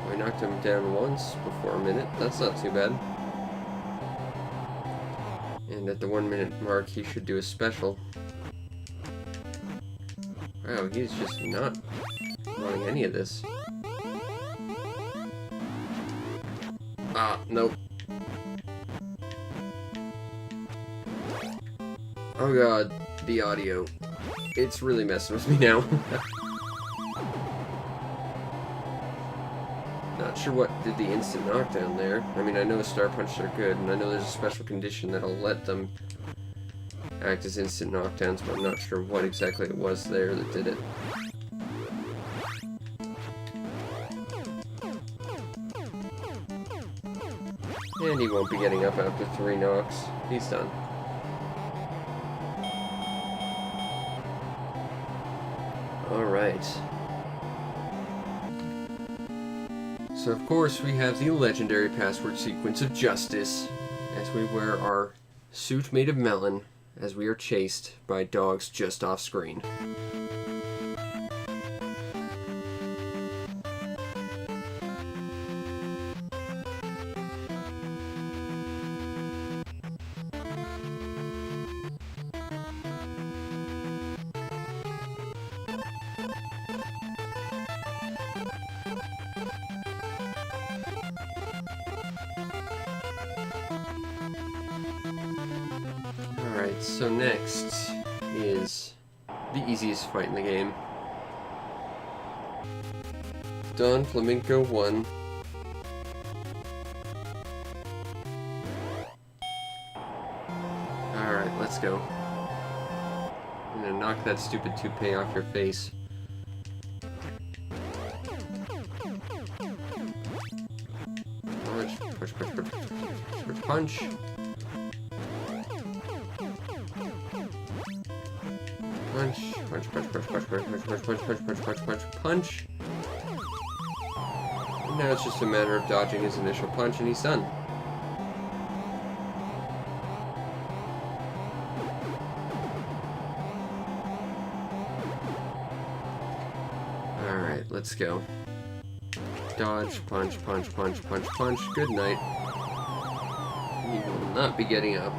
We knocked him down once before a minute. That's not too bad. And at the 1 minute mark, he should do a special. Wow, he's just not wanting any of this. Ah, nope. Oh god, the audio. It's really messing with me now. Not sure what did the instant knockdown there. I mean, I know Star Punches are good, and I know there's a special condition that'll let them act as instant knockdowns, but I'm not sure what exactly it was there that did it. And he won't be getting up after 3 knocks. He's done. Alright. So of course we have the legendary password sequence of justice as we wear our suit made of melon as we are chased by dogs just off screen. Alright, so next is the easiest fight in the game. Don Flamenco 1. Alright, let's go. I'm gonna knock that stupid toupee off your face. Punch, punch, punch, punch, punch, punch. Punch, punch, punch, punch, punch, punch, punch, punch, punch, punch, punch, punch, punch. And now it's just a matter of dodging his initial punch and he's done. Alright, let's go. Dodge, punch, punch, punch, punch, punch. Good night. He will not be getting up.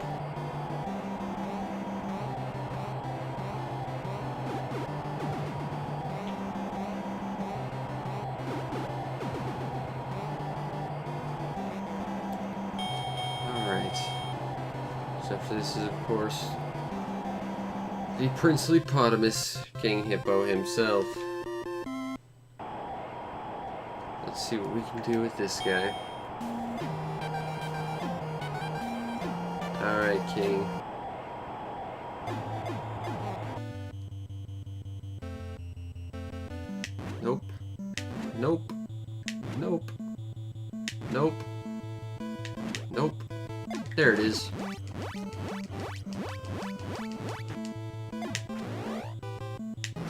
So after this is, of course, the princely Potamus, King Hippo himself. Let's see what we can do with this guy. Alright, King. Nope. Nope. Nope. Nope. Nope. There it is.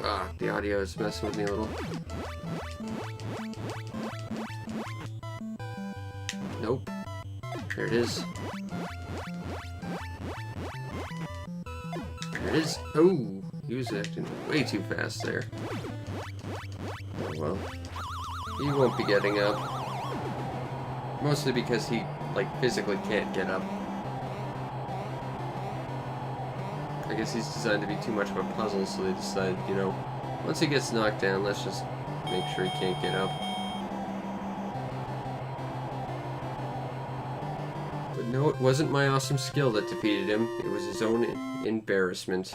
Ah, the audio is messing with me a little. Nope. There it is. There it is. Oh, he was acting way too fast there. Oh well. He won't be getting up. Mostly because he, like, physically can't get up. I guess he's designed to be too much of a puzzle, so they decided, you know, once he gets knocked down, let's just make sure he can't get up. But no, it wasn't my awesome skill that defeated him. It was his own embarrassment.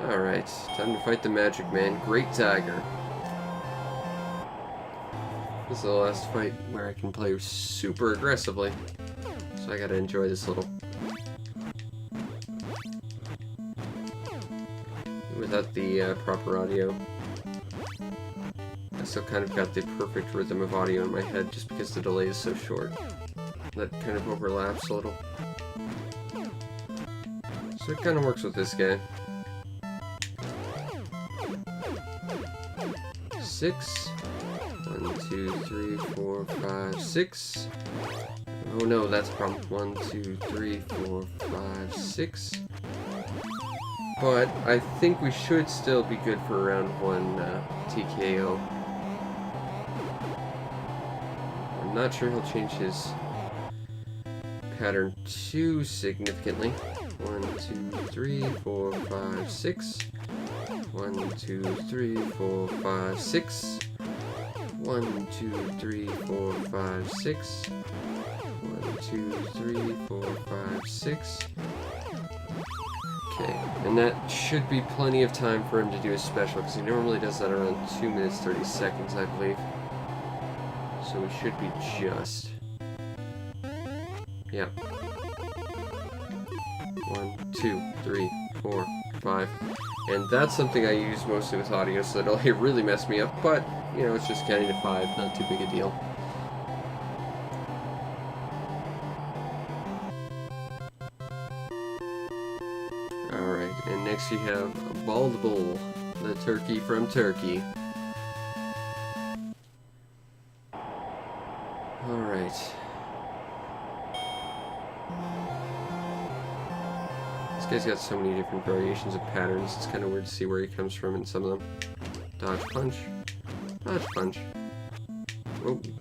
Alright, time to fight the Magic Man, Great Tiger. This is the last fight where I can play super aggressively. So I gotta enjoy this little... Without the proper audio. I still kind of got the perfect rhythm of audio in my head just because the delay is so short. That kind of overlaps a little. So it kind of works with this guy. 6. 1, 2, 3, 4, 5, 6. Oh no, that's a problem. 1, 2, 3, 4, 5, 6. But I think we should still be good for round 1 TKO. I'm not sure he'll change his pattern too significantly. 1, 2, 3, 4, 5, 6. 1, 2, 3, 4, 5, 6. 1, 2, 3, 4, 5, 6. 1, 2, 3, 4, 5, 6. Okay, and that should be plenty of time for him to do his special, because he normally does that around 2 minutes 30 seconds, I believe. So we should be just... Yep. 1, 2, 3, 4, 5. And that's something I use mostly with audio, so that'll really mess me up, but, you know, it's just counting to 5, not too big a deal. Alright, and next you have Bald Bull, the turkey from Turkey. Alright. This guy's got so many different variations of patterns, it's kind of weird to see where he comes from in some of them. Dodge punch. Dodge punch. Whoa. Getting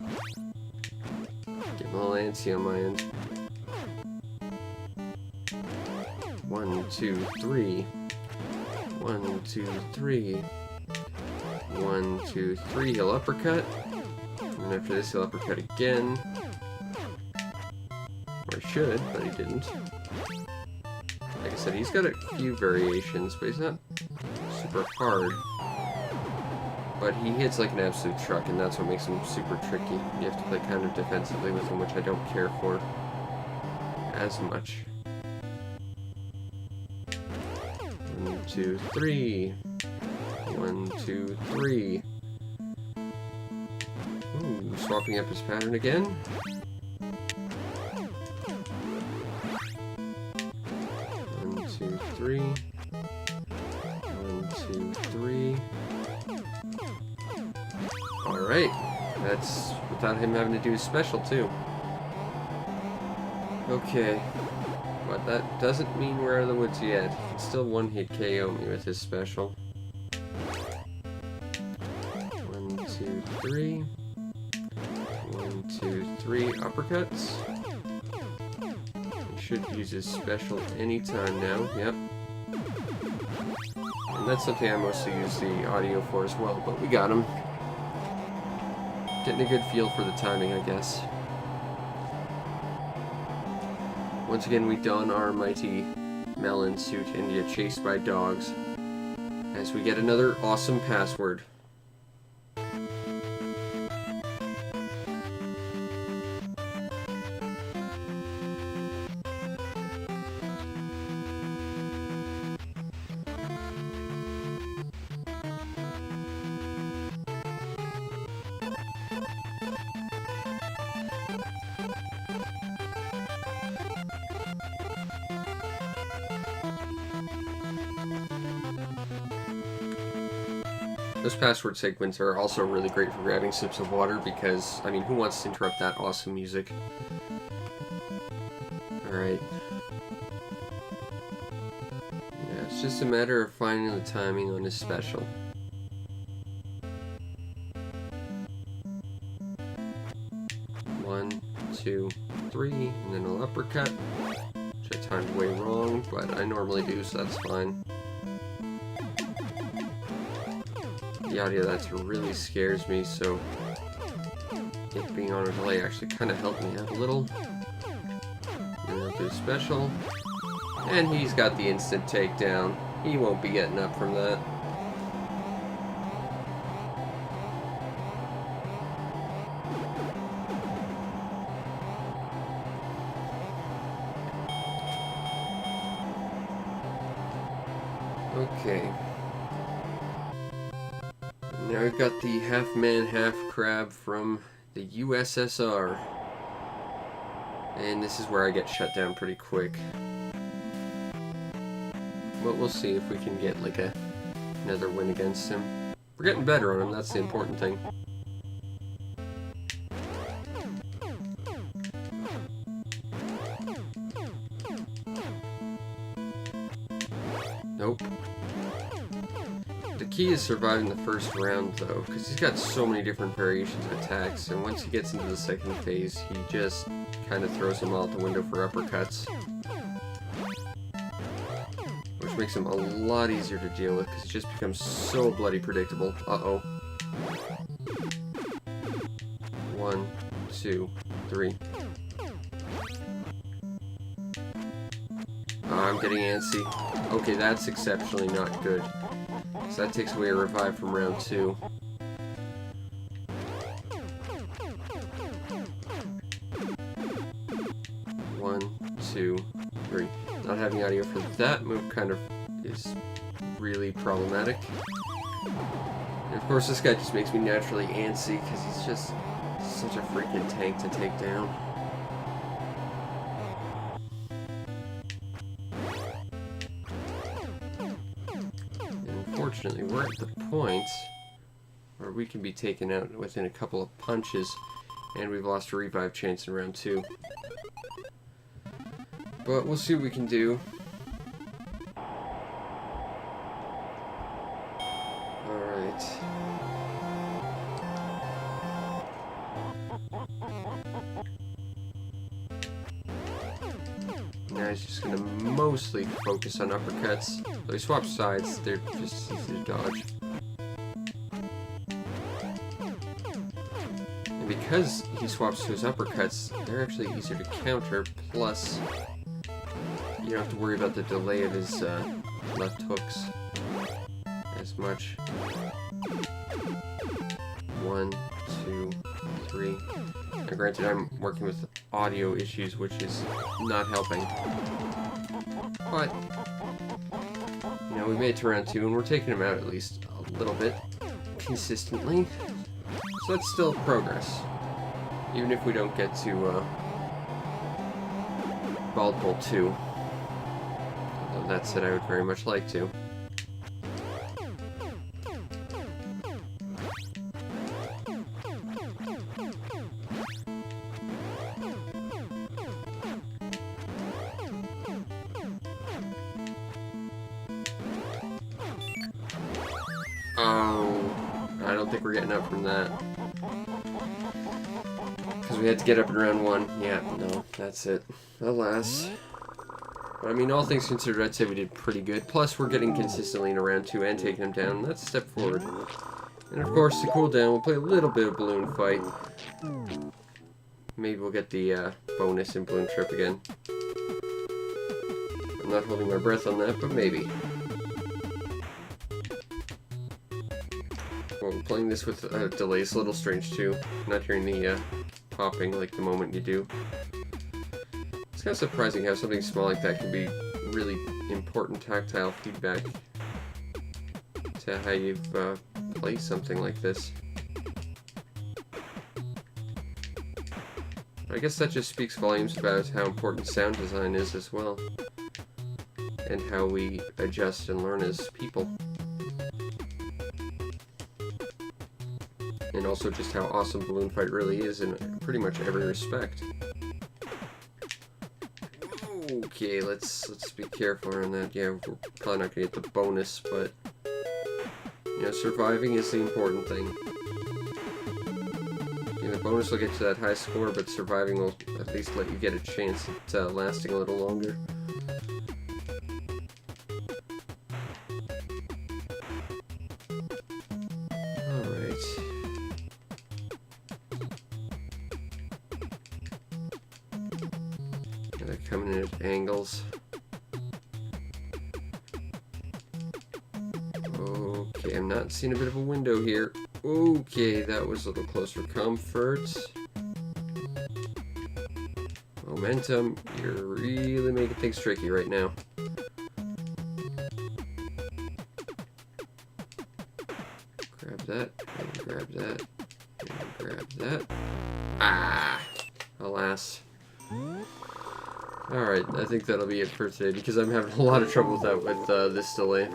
a little antsy on my end. 1, 2, 3. 1, 2, 3. 1, 2, 3. He'll uppercut. And after this, he'll uppercut again. Or he should, but he didn't. Like I said, he's got a few variations, but he's not super hard. But he hits like an absolute truck, and that's what makes him super tricky. You have to play kind of defensively with him, which I don't care for as much. 1, 2, 3. 1, 2, 3. Ooh, swapping up his pattern again. 1, 2, 3. 1, 2, 3. Alright, that's without him having to do his special too. Okay, but that doesn't mean we're out of the woods yet. He can still one-hit KO me with his special. 1, 2, 3. 1, 2, 3 uppercuts. He should use his special anytime now, yep. And that's something I mostly use the audio for as well, but we got him. Getting a good feel for the timing, I guess. Once again, we don our mighty melon suit and get chased by dogs as we get another awesome password. Those password segments are also really great for grabbing sips of water because, I mean, who wants to interrupt that awesome music? Alright. Yeah, it's just a matter of finding the timing on his special. One, two, three, and then an uppercut. Which I timed way wrong, but I normally do, so that's fine. The audio of that really scares me, so it being on a delay actually kind of helped me out a little. And I'll do a special. And he's got the instant takedown. He won't be getting up from that. Okay. Now we've got the half-man, half-crab from the USSR. And this is where I get shut down pretty quick. But we'll see if we can get like another win against him. We're getting better on him, that's the important thing. Nope. The key is surviving the first round, though, because he's got so many different variations of attacks, and once he gets into the second phase, he just kind of throws them all out the window for uppercuts. Which makes him a lot easier to deal with, because he just becomes so bloody predictable. Uh-oh. 1, 2, 3. Oh, I'm getting antsy. Okay, that's exceptionally not good. So that takes away a revive from round 2. One, two, three. Not having audio for that move kind of is really problematic. And of course this guy just makes me naturally antsy because he's just such a freaking tank to take down. Unfortunately, we're at the point where we can be taken out within a couple of punches, and we've lost a revive chance in round 2. But we'll see what we can do. Alright. Now he's just gonna mostly focus on uppercuts. Though he swaps sides, they're just easy to dodge. And because he swaps to his uppercuts, they're actually easier to counter, plus you don't have to worry about the delay of his left hooks as much. 1, 2, 3. Now granted, I'm working with audio issues, which is not helping. But, you know, we made it to round 2, and we're taking him out at least a little bit consistently. So that's still progress. Even if we don't get to Bald Bull 2. Although that said, I would very much like to. Oh, I don't think we're getting up from that. Because we had to get up in round 1. Yeah, no, that's it. Alas. But I mean, all things considered, I'd say we did pretty good. Plus, we're getting consistently in round 2 and taking him down. That's a step forward. And of course, to cool down, we'll play a little bit of balloon fight. Maybe we'll get the bonus in balloon trip again. I'm not holding my breath on that, but maybe. Well, playing this with a delay is a little strange too. Not hearing the popping like the moment you do. It's kind of surprising how something small like that can be really important tactile feedback to how you've played something like this. I guess that just speaks volumes about how important sound design is as well, and how we adjust and learn as people. also just how awesome Balloon Fight really is in pretty much every respect. Okay, let's be careful on that. Yeah, we're probably not gonna get the bonus, but you know, surviving is the important thing. You know, the bonus will get you that high score, but surviving will at least let you get a chance at lasting a little longer. Coming in at angles. Okay, I'm not seeing a bit of a window here. Okay, that was a little close for comfort. Momentum, you're really making things tricky right now. Grab that, and grab that, and grab that. Ah! Alas. Alright, I think that'll be it for today, because I'm having a lot of trouble with that with this delay.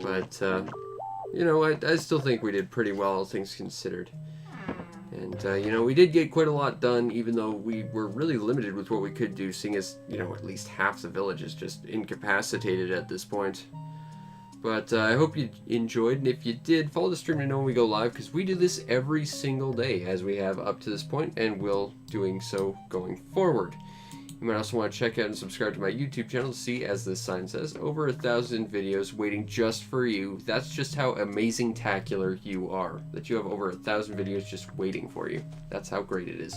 But, you know, I still think we did pretty well, all things considered. And, you know, we did get quite a lot done, even though we were really limited with what we could do, seeing as, you know, at least half the village is just incapacitated at this point. But I hope you enjoyed, and if you did, follow the stream to know when we go live, because we do this every single day, as we have up to this point, and will doing so going forward. You might also want to check out and subscribe to my YouTube channel to see, as this sign says, over 1,000 videos waiting just for you. That's just how amazing-tacular you are, that you have over 1,000 videos just waiting for you. That's how great it is.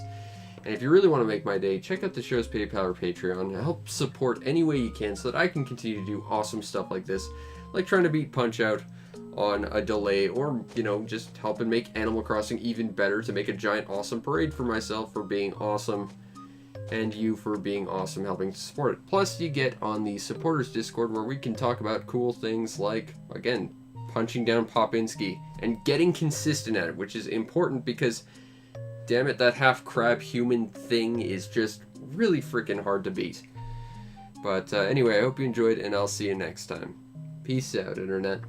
And if you really want to make my day, check out the show's PayPal or Patreon to help support any way you can so that I can continue to do awesome stuff like this, like trying to beat Punch-Out on a delay, or, you know, just helping make Animal Crossing even better to make a giant awesome parade for myself for being awesome, and you for being awesome helping to support it. Plus, you get on the supporters Discord where we can talk about cool things like, again, punching down Popinski and getting consistent at it, which is important because, damn it, that half-crab human thing is just really freaking hard to beat. But anyway, I hope you enjoyed, and I'll see you next time. Peace out, Internet.